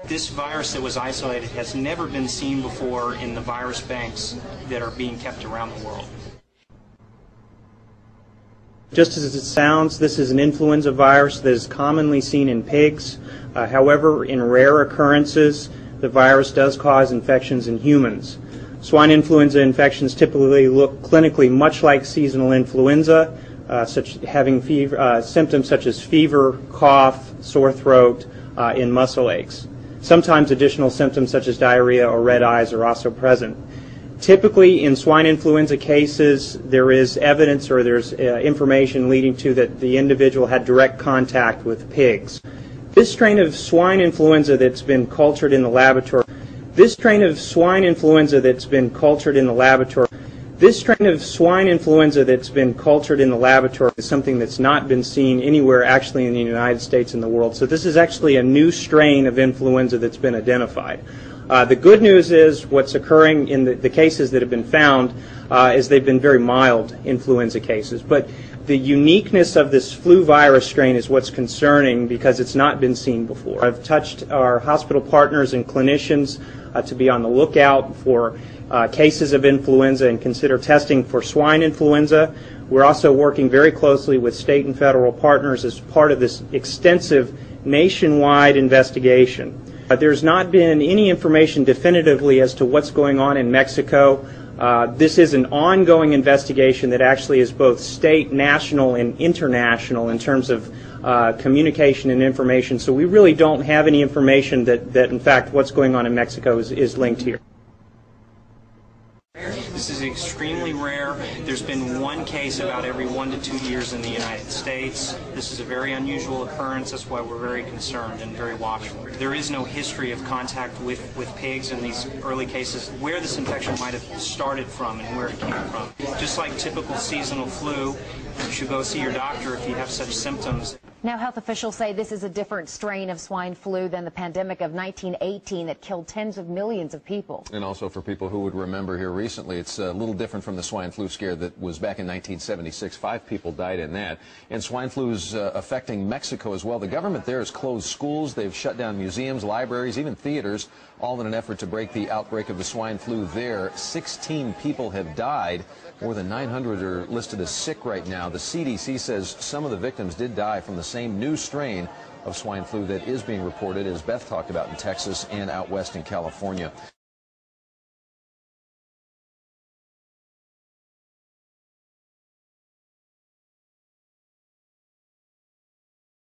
This virus that was isolated has never been seen before in the virus banks that are being kept around the world. Just as it sounds, this is an influenza virus that is commonly seen in pigs. However, in rare occurrences, the virus does cause infections in humans. Swine influenza infections typically look clinically much like seasonal influenza, having symptoms such as fever, cough, sore throat, and muscle aches. Sometimes additional symptoms such as diarrhea or red eyes are also present. Typically, in swine influenza cases, there is evidence or there's information leading to that the individual had direct contact with pigs. This strain of swine influenza that's been cultured in the laboratory is something that's not been seen anywhere actually in the United States and the world. So this is actually a new strain of influenza that's been identified. The good news is what's occurring in the cases that have been found is they've been very mild influenza cases. But the uniqueness of this flu virus strain is what's concerning because it's not been seen before. I've touched our hospital partners and clinicians to be on the lookout for cases of influenza and consider testing for swine influenza. We're also working very closely with state and federal partners as part of this extensive nationwide investigation. There's not been any information definitively as to what's going on in Mexico. This is an ongoing investigation that actually is both state, national, and international in terms of communication and information. So we really don't have any information that in fact, what's going on in Mexico is linked here. This is extremely rare. There's been one case about every 1 to 2 years in the United States. This is a very unusual occurrence. That's why we're very concerned and very watchful. There is no history of contact with pigs in these early cases, where this infection might have started from and where it came from. Just like typical seasonal flu, you should go see your doctor if you have such symptoms. Now, health officials say this is a different strain of swine flu than the pandemic of 1918 that killed tens of millions of people. And also for people who would remember here recently, it's a little different from the swine flu scare that was back in 1976. 5 people died in that. And swine flu is affecting Mexico as well. The government there has closed schools. They've shut down museums, libraries, even theaters, all in an effort to break the outbreak of the swine flu there. 16 people have died. More than 900 are listed as sick right now. The CDC says some of the victims did die from the same new strain of swine flu that is being reported, as Beth talked about, in Texas and out west in California.